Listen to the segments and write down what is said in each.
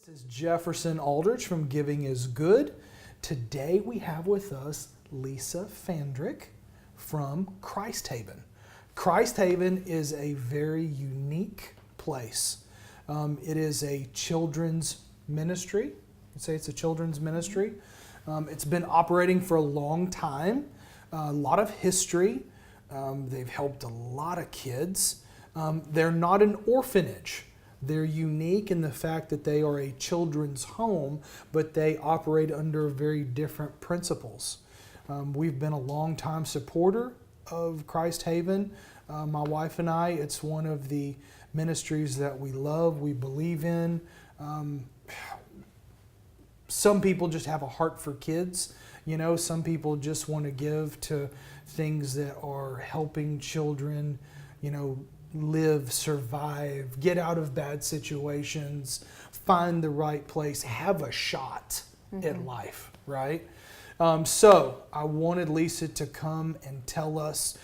This is Jefferson Aldrich from Giving is Good. Today we have with us Lisa Fandrich from Christ Haven. Christ Haven is a very unique place. It is a children's ministry. You'd say it's a children's ministry. It's been operating for a long time, a lot of history. They've helped a lot of kids. They're not an orphanage. They're unique in the fact that they are a children's home, but they operate under very different principles. We've been a long-time supporter of Christ Haven. My wife and I, it's one of the ministries that we love, we believe in. Some people just have a heart for kids. You know, some people just want to give to things that are helping children, you know, live, survive, get out of bad situations, find the right place, have a shot at life, right? So I wanted Lisa to come and tell us,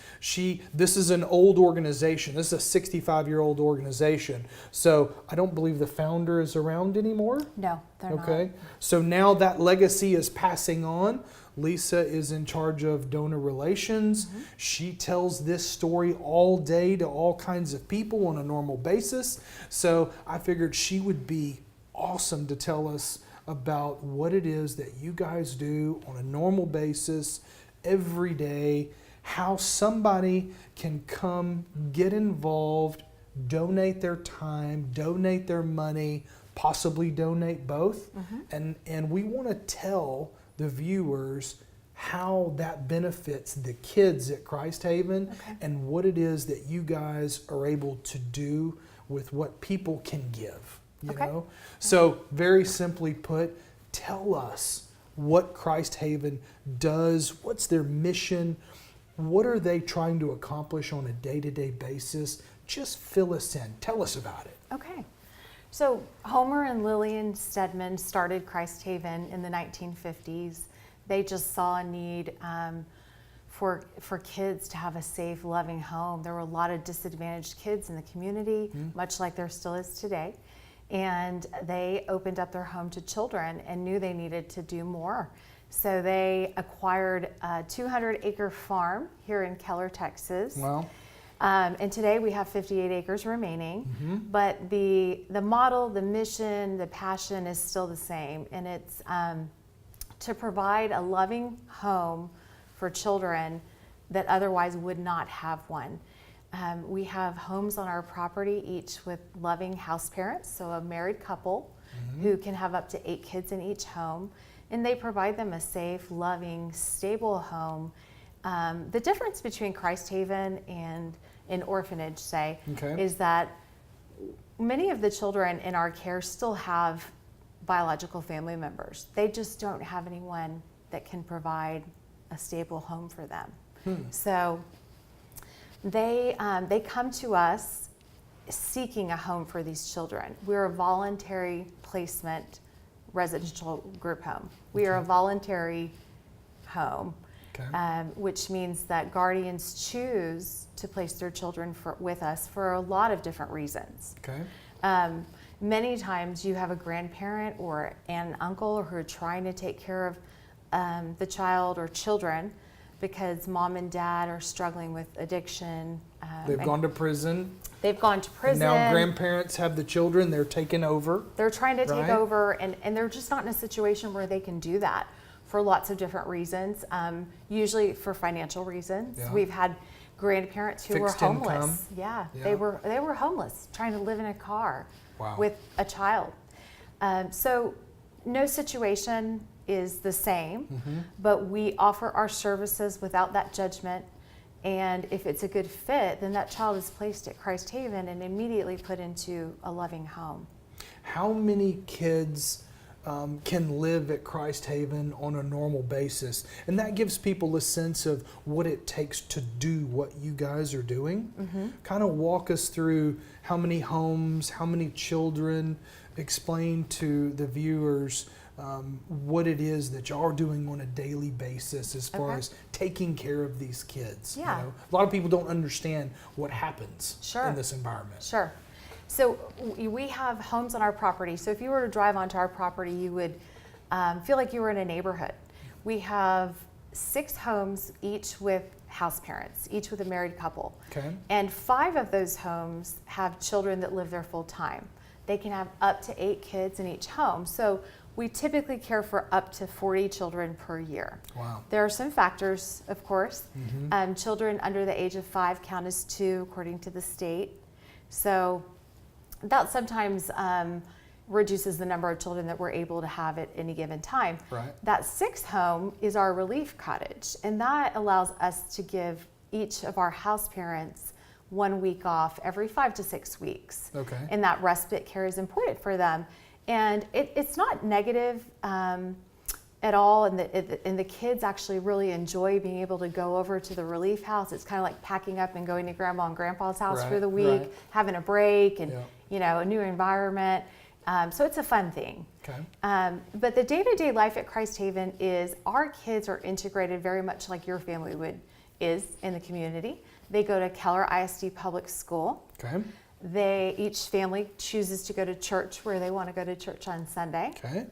this is an old organization. This is a 65-year-old organization. So I don't believe the founder is around anymore. No, they're not. Okay. So now that legacy is passing on. Lisa is in charge of donor relations. She tells this story all day to all kinds of people on a normal basis. So I figured she would be awesome to tell us about what it is that you guys do on a normal basis every day, how somebody can come, get involved, donate their time, donate their money, possibly donate both. And we want to tell the viewers how that benefits the kids at Christ Haven and what it is that you guys are able to do with what people can give, you know? So very simply put, tell us what Christ Haven does, what's their mission, what are they trying to accomplish on a day-to-day basis? Just fill us in, tell us about it. Okay. So Homer and Lillian Stedman started Christ Haven in the 1950s. They just saw a need for kids to have a safe, loving home. There were a lot of disadvantaged kids in the community, much like there still is today. And they opened up their home to children and knew they needed to do more. So they acquired a 200-acre farm here in Keller, Texas. Wow. And today we have 58 acres remaining, but the model, the mission, the passion is still the same, and it's to provide a loving home for children that otherwise would not have one. We have homes on our property, each with loving house parents, so a married couple who can have up to 8 kids in each home, and they provide them a safe, loving, stable home. The difference between Christ Haven and an orphanage, say, is that many of the children in our care still have biological family members. They just don't have anyone that can provide a stable home for them. So they come to us seeking a home for these children. We're a voluntary placement residential group home. We are a voluntary home. Which means that guardians choose to place their children with us for a lot of different reasons. Many times you have a grandparent or an uncle who are trying to take care of the child or children because mom and dad are struggling with addiction. They've gone to prison. They've gone to prison. And now grandparents have the children, they're taking over. They're trying to take over, and they're just not in a situation where they can do that for lots of different reasons, usually for financial reasons. We've had grandparents who were homeless. They were homeless, trying to live in a car with a child. So no situation is the same, but we offer our services without that judgment. And if it's a good fit, then that child is placed at Christ Haven and immediately put into a loving home. How many kids can live at Christ Haven on a normal basis? And that gives people a sense of what it takes to do what you guys are doing. Kind of walk us through how many homes, how many children, explain to the viewers what it is that y'all are doing on a daily basis as far as taking care of these kids. You know? A lot of people don't understand what happens in this environment. So we have homes on our property. So if you were to drive onto our property, you would feel like you were in a neighborhood. We have 6 homes, each with house parents, each with a married couple. Okay. And 5 of those homes have children that live there full time. They can have up to 8 kids in each home. So we typically care for up to 40 children per year. Wow. There are some factors, of course. Children under the age of 5 count as 2 according to the state. So that sometimes reduces the number of children that we're able to have at any given time. Right. That 6th home is our relief cottage, and that allows us to give each of our house parents 1 week off every 5 to 6 weeks. Okay. And that respite care is important for them. And it's not negative at all, and the kids actually really enjoy being able to go over to the relief house. It's kind of like packing up and going to grandma and grandpa's house for the week, having a break and a new environment. So it's a fun thing. Okay. But the day-to-day life at Christ Haven is our kids are integrated very much like your family is in the community. They go to Keller ISD Public School. Okay. Each family chooses to go to church where they want to go to church on Sunday. Okay.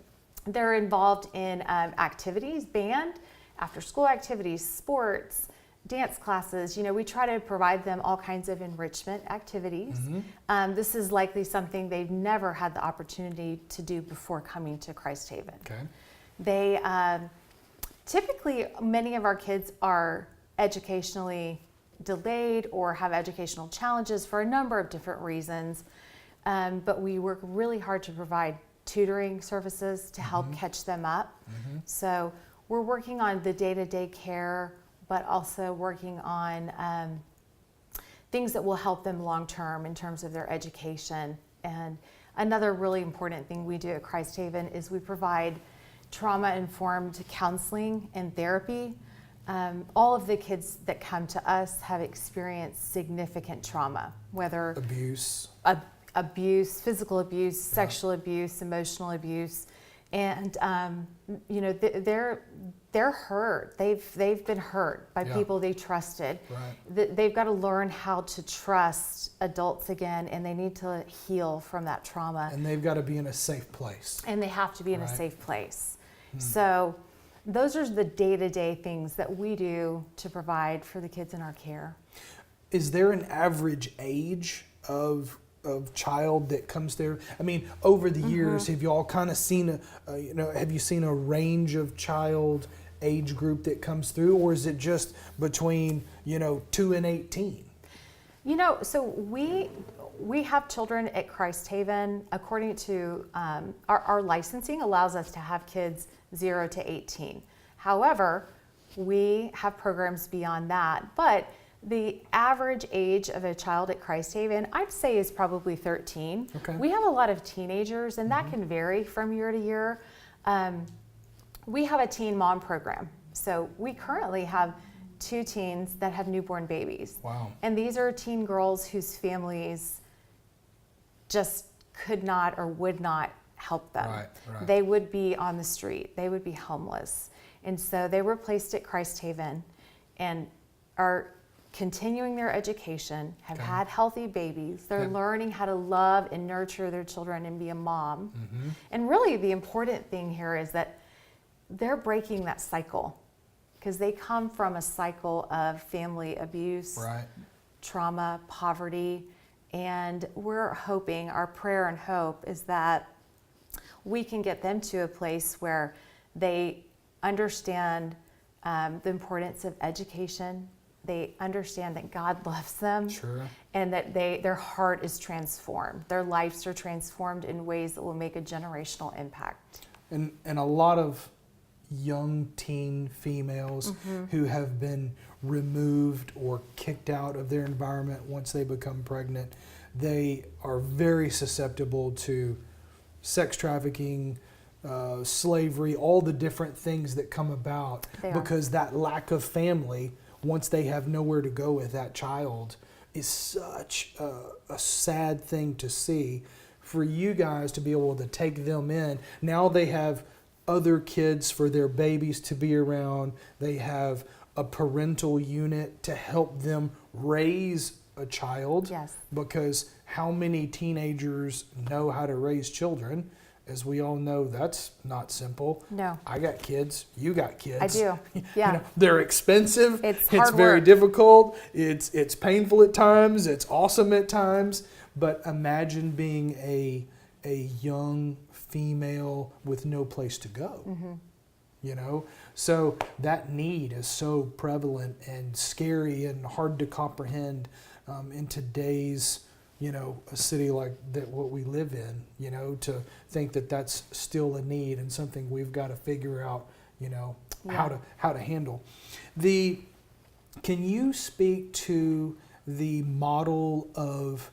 They're involved in activities, band, after-school activities, sports, dance classes. We try to provide them all kinds of enrichment activities. This is likely something they've never had the opportunity to do before coming to Christ Haven. Okay. They typically, many of our kids are educationally delayed or have educational challenges for a number of different reasons, but we work really hard to provide tutoring services to help catch them up. So we're working on the day-to-day care, but also working on things that will help them long-term in terms of their education. And another really important thing we do at Christ Haven is we provide trauma-informed counseling and therapy. All of the kids that come to us have experienced significant trauma, whether abuse, physical abuse, sexual abuse, emotional abuse, and they're hurt. They've been hurt by people they trusted. Right. They've got to learn how to trust adults again, and they need to heal from that trauma. And they've got to be in a safe place. And they have to be in a safe place. So those are the day-to-day things that we do to provide for the kids in our care. Is there an average age of child that comes there? I mean, over the years, have you all kind of seen have you seen a range of child age group that comes through, or is it just between 2 and 18? So we have children at Christ Haven. According to our licensing allows us to have kids 0 to 18. However, we have programs beyond that, but the average age of a child at Christ Haven, I'd say, is probably 13. Okay. We have a lot of teenagers, and that can vary from year to year. We have a teen mom program. So we currently have 2 teens that have newborn babies. Wow. And these are teen girls whose families just could not or would not help them. Right. They would be on the street. They would be homeless. And so they were placed at Christ Haven and are continuing their education, have had healthy babies. They're learning how to love and nurture their children and be a mom. And really the important thing here is that they're breaking that cycle, because they come from a cycle of family abuse, trauma, poverty, and we're hoping, our prayer and hope is that we can get them to a place where they understand the importance of education. They understand that God loves them, and that their heart is transformed. Their lives are transformed in ways that will make a generational impact. And a lot of young teen females who have been removed or kicked out of their environment once they become pregnant, they are very susceptible to sex trafficking, slavery, all the different things that come about because that lack of family, once they have nowhere to go with that child, is such a sad thing to see. For you guys to be able to take them in, now they have other kids for their babies to be around. They have a parental unit to help them raise a child. Yes. Because how many teenagers know how to raise children? As we all know, that's not simple. No. I got kids. You got kids. I do. Yeah. You know, they're expensive. It's hard very work. difficult. It's painful at times. It's awesome at times. But imagine being a young female with no place to go. Mm-hmm. You know, so that need is so prevalent and scary and hard to comprehend in today's, you know, a city like that, what we live in, you know, to think that that's still a need and something we've got to figure out, you know, Yeah. how to handle. Can you speak to the model of,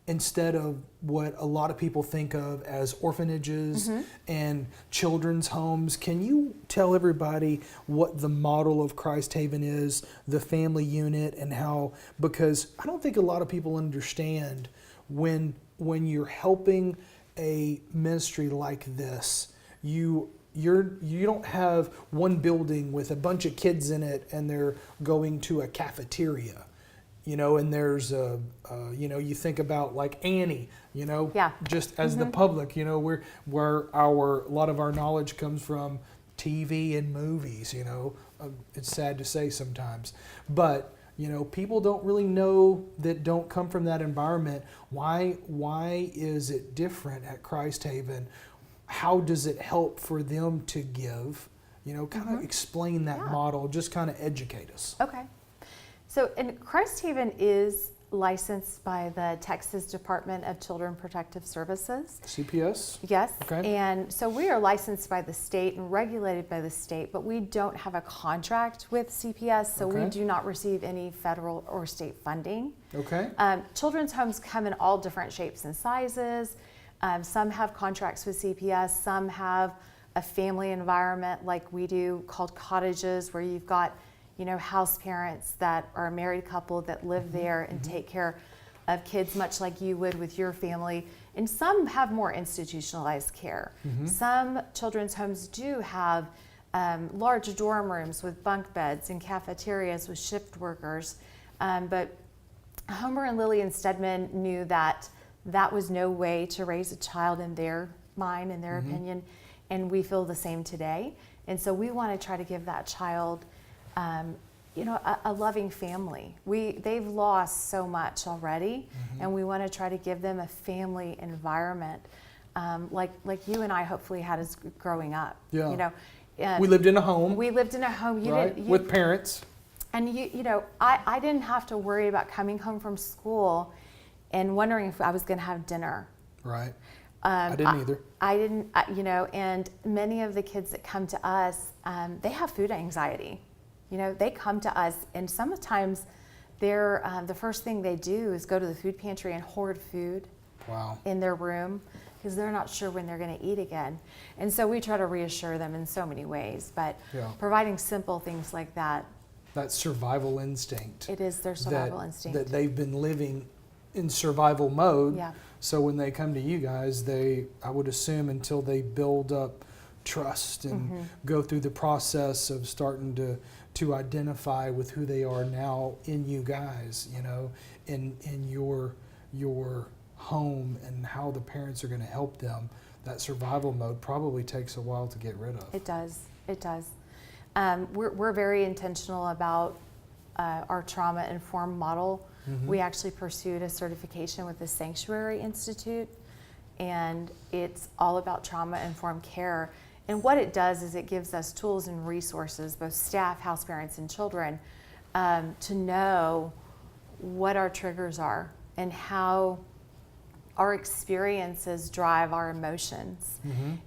instead of what a lot of people think of as orphanages and children's homes, can you tell everybody what the model of Christ Haven is, the family unit, and how, because I don't think a lot of people understand when you're helping a ministry like this, you don't have one building with a bunch of kids in it and they're going to a cafeteria. You know, and there's you know, you think about like Annie, you know, Yeah. just as the public, you know, where a lot of our knowledge comes from TV and movies, you know, it's sad to say sometimes, but you know, people don't really know, that don't come from that environment. Why is it different at Christ Haven? How does it help for them to give? You know, kind of explain that model, just kind of educate us. Okay. So, and Christ Haven is licensed by the Texas Department of Children Protective Services. CPS? Yes. Okay. And so we are licensed by the state and regulated by the state, but we don't have a contract with CPS, so we Okay. do not receive any federal or state funding. Okay. Children's homes come in all different shapes and sizes. Some have contracts with CPS, some have a family environment like we do called cottages, where you've got, you know, house parents that are a married couple that live there and take care of kids much like you would with your family. And some have more institutionalized care. Some children's homes do have large dorm rooms with bunk beds and cafeterias with shift workers. But Homer and Lillian Stedman knew that that was no way to raise a child in their mind, in their opinion, and we feel the same today. And so we want to try to give that child you know, a loving family. They've lost so much already, and we want to try to give them a family environment, like you and I hopefully had as growing up. Yeah. You know, We lived in a home, we lived in a home. right, with parents. And you know, I didn't have to worry about coming home from school and wondering if I was going to have dinner. Right. I didn't either. I didn't, you know, and many of the kids that come to us, they have food anxiety. You know, they come to us, and sometimes they're, the first thing they do is go to the food pantry and hoard food Wow. in their room because they're not sure when they're going to eat again. And so we try to reassure them in so many ways, but Yeah. providing simple things like that, That survival instinct. it is their survival instinct. That they've been living in survival mode. Yeah. So when they come to you guys, I would assume, until they build up trust and go through the process of starting to identify with who they are now in you guys, you know, in your home, and how the parents are going to help them, that survival mode probably takes a while to get rid of. It does. It does. We're very intentional about our trauma-informed model. We actually pursued a certification with the Sanctuary Institute, and it's all about trauma-informed care. And what it does is it gives us tools and resources, both staff, house parents, and children, to know what our triggers are and how our experiences drive our emotions,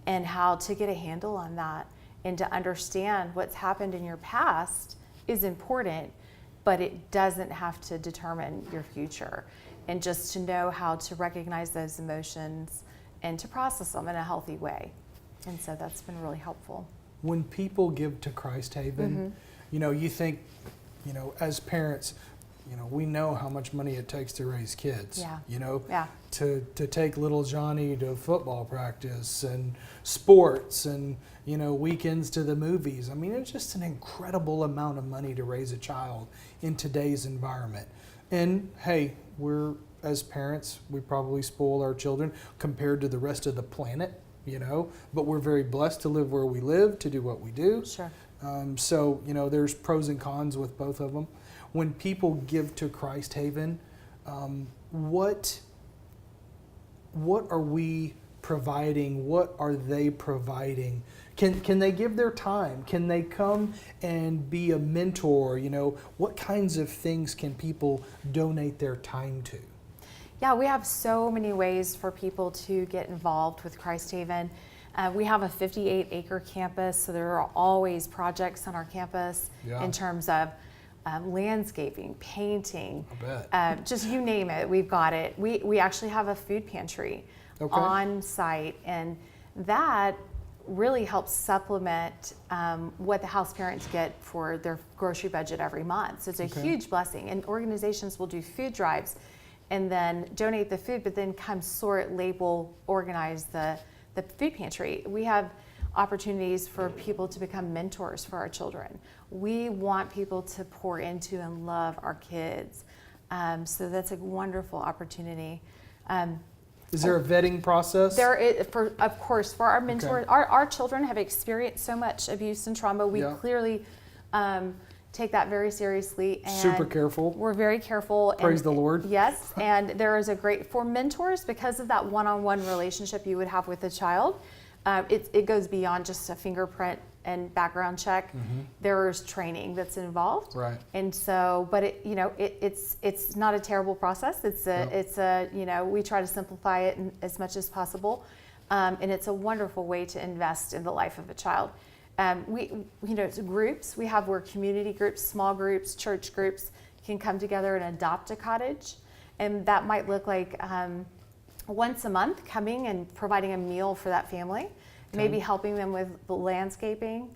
and how to get a handle on that, and to understand what's happened in your past is important, but it doesn't have to determine your future. And just to know how to recognize those emotions and to process them in a healthy way. And so that's been really helpful. When people give to Christ Haven, you know, you think, you know, as parents, you know, we know how much money it takes to raise kids. Yeah. You know, Yeah. to take little Johnny to football practice and sports and, you know, weekends to the movies. I mean, it's just an incredible amount of money to raise a child in today's environment. And hey, we're as parents, we probably spoil our children compared to the rest of the planet, but we're very blessed to live where we live, to do what we do. Sure. So, there's pros and cons with both of them. When people give to Christ Haven, what are we providing? What are they providing? Can they give their time? Can they come and be a mentor? What kinds of things can people donate their time to? Yeah, we have so many ways for people to get involved with Christ Haven. We have a 58-acre campus, so there are always projects on our campus in terms of landscaping, painting, just you name it, we've got it. We actually have a food pantry on site, and that really helps supplement what the house parents get for their grocery budget every month. So it's a huge blessing. And organizations will do food drives and then donate the food, but then come sort, label, organize the food pantry. We have opportunities for people to become mentors for our children. We want people to pour into and love our kids. So that's a wonderful opportunity. Is there a vetting process? There is, of course, for our mentors. Our children have experienced so much abuse and trauma. We clearly take that very seriously. And super careful. We're very careful. Praise the Lord. Yes, and there is for mentors, because of that one-on-one relationship you would have with a child, it goes beyond just a fingerprint and background check. There's training that's involved, right? And so, but it's not a terrible process. We try to simplify it as much as possible, and it's a wonderful way to invest in the life of a child. It's groups we have where community groups, small groups, church groups can come together and adopt a cottage, and that might look like once a month coming and providing a meal for that family. Maybe helping them with landscaping,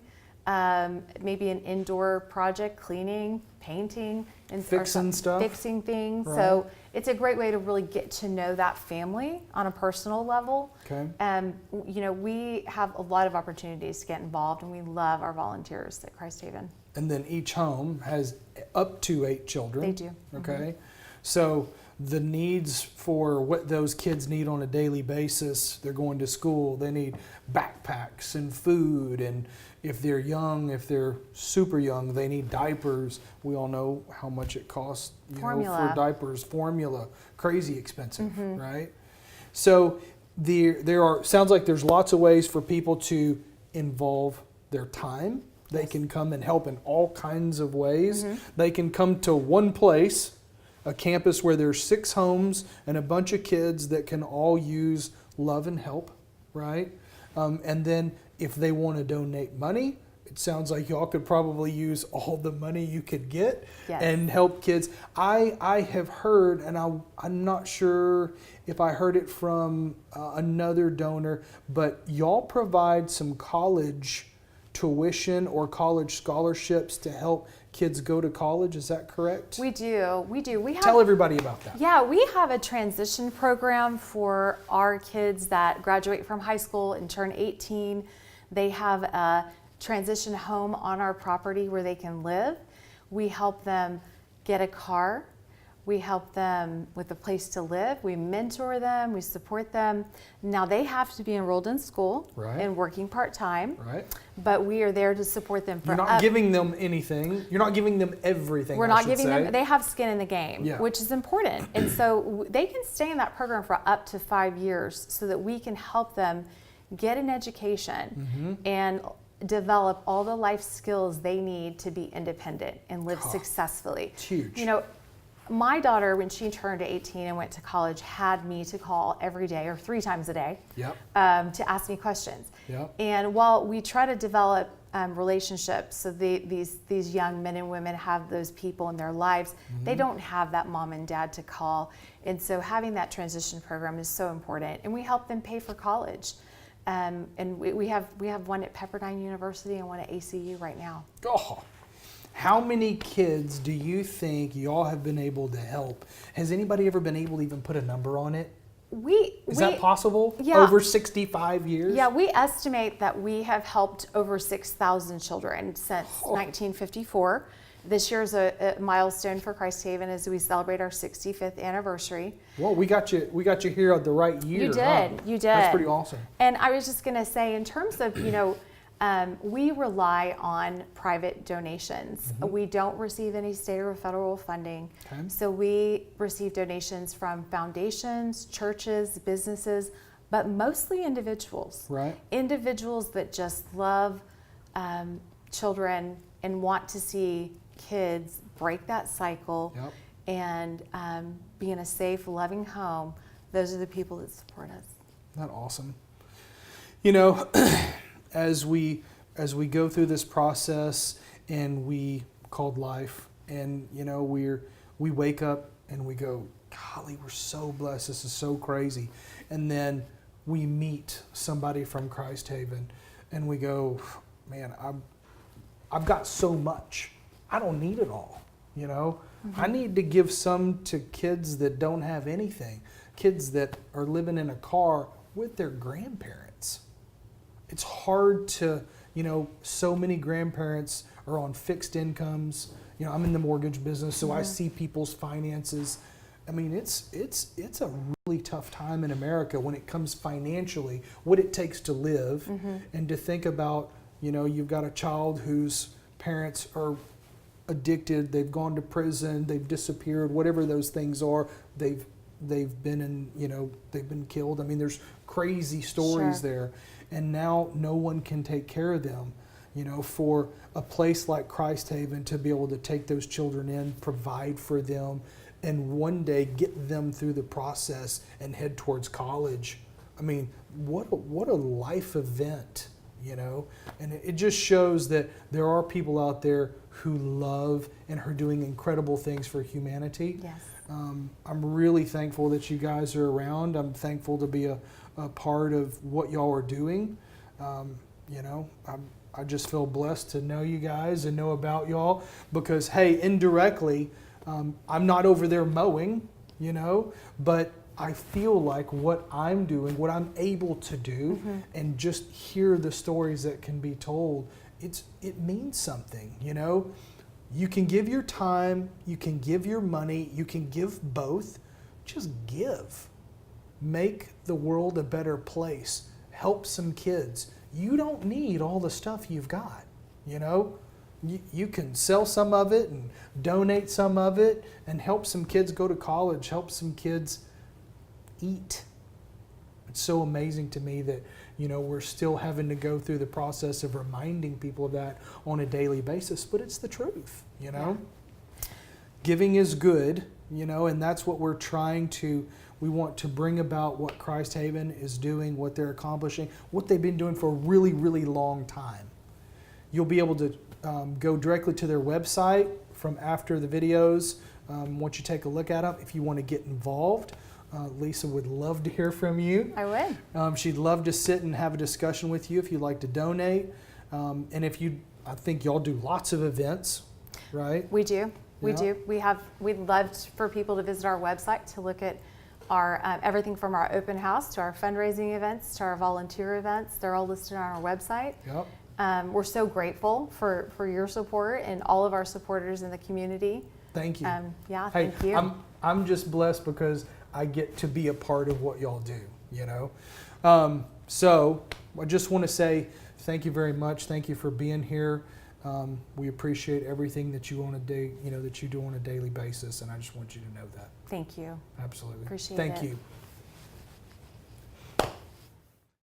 maybe an indoor project, cleaning, painting, and fixing stuff, fixing things. Right. So it's a great way to really get to know that family on a personal level. We have a lot of opportunities to get involved, and we love our volunteers at Christ Haven. And then each home has up to 8 children. They do. Okay. So the needs for what those kids need on a daily basis, they're going to school, they need backpacks and food, and if they're young, if they're super young, they need diapers. We all know how much it costs for diapers, formula, crazy expensive, right? So sounds like there's lots of ways for people to involve their time. They can come and help in all kinds of ways. They can come to one place, a campus where there's 6 homes and a bunch of kids that can all use love and help, right? And then if they want to donate money, it sounds like y'all could probably use all the money you could get and help kids. I have heard, and I'm not sure if I heard it from another donor, but y'all provide some college tuition or college scholarships to help kids go to college. Is that correct? We do. Tell everybody about that. Yeah, we have a transition program for our kids that graduate from high school and turn 18. They have a transition home on our property where they can live. We help them get a car. We help them with a place to live. We mentor them. We support them. Now they have to be enrolled in school and working part-time. Right. But we are there to support them. You're not giving them anything. You're not giving them everything. We're not giving them. They have skin in the game, which is important. And so they can stay in that program for up to 5 years, so that we can help them get an education and develop all the life skills they need to be independent and live successfully. It's huge. My daughter, when she turned 18 and went to college, had me to call every day or 3 times a day to ask me questions. And while we try to develop relationships, so these young men and women have those people in their lives, they don't have that mom and dad to call. And so having that transition program is so important. And we help them pay for college. And we have one at Pepperdine University and one at ACU right now. Oh. How many kids do you think y'all have been able to help? Has anybody ever been able to even put a number on it? Is that possible? Yeah. Over 65 years? Yeah, we estimate that we have helped over 6,000 children since 1954. This year's a milestone for Christ Haven as we celebrate our 65th anniversary. Well, we got you here at the right year. You did, huh? you did. That's pretty awesome. And I was just going to say, in terms of, we rely on private donations. We don't receive any state or federal funding. Okay. So we receive donations from foundations, churches, businesses, but mostly individuals. Right. Individuals that just love children and want to see kids break that cycle. Yep. And be in a safe, loving home. Those are the people that support us. Not awesome. As we go through this process and we called life, and we wake up and we go, golly, we're so blessed. This is so crazy. And then we meet somebody from Christ Haven, and we go, man, I've got so much. I don't need it all. I need to give some to kids that don't have anything, kids that are living in a car with their grandparents. It's hard to, so many grandparents are on fixed incomes. I'm in the mortgage business, so I see people's finances. I mean, it's a really tough time in America when it comes financially, what it takes to live, and to think about, you've got a child whose parents are addicted, they've gone to prison, they've disappeared, whatever those things are, they've been they've been killed. I mean, there's crazy stories there, and now no one can take care of them. For a place like Christ Haven to be able to take those children in, provide for them, and one day get them through the process and head towards college. I mean, what a life event, and it just shows that there are people out there who love and are doing incredible things for humanity. Yes. I'm really thankful that you guys are around. I'm thankful to be a part of what y'all are doing. I just feel blessed to know you guys and know about y'all because, hey, indirectly, I'm not over there mowing, but I feel like what I'm doing, what I'm able to do, and just hear the stories that can be told, it means something, You can give your time, you can give your money, you can give both. Just give. Make the world a better place. Help some kids. You don't need all the stuff you've got, You can sell some of it and donate some of it and help some kids go to college, help some kids eat. It's so amazing to me that, we're still having to go through the process of reminding people of that on a daily basis, but it's the truth, Yeah. Giving is good, and that's what we want to bring about what Christ Haven is doing, what they're accomplishing, what they've been doing for a really, really long time. You'll be able to go directly to their website from after the videos once you take a look at them. If you want to get involved, Lisa would love to hear from you. I would. She'd love to sit and have a discussion with you if you'd like to donate. And I think y'all do lots of events, right? We do. We Yeah. do. We'd love for people to visit our website to look at our everything from our open house to our fundraising events to our volunteer events. They're all listed on our website. Yep. We're so grateful for your support and all of our supporters in the community. Thank you. Yeah, Hey, thank you. I'm just blessed because I get to be a part of what y'all do, So I just want to say thank you very much. Thank you for being here. We appreciate everything that you that you do on a daily basis, and I just want you to know that. Thank you. Absolutely. Appreciate Thank it. you.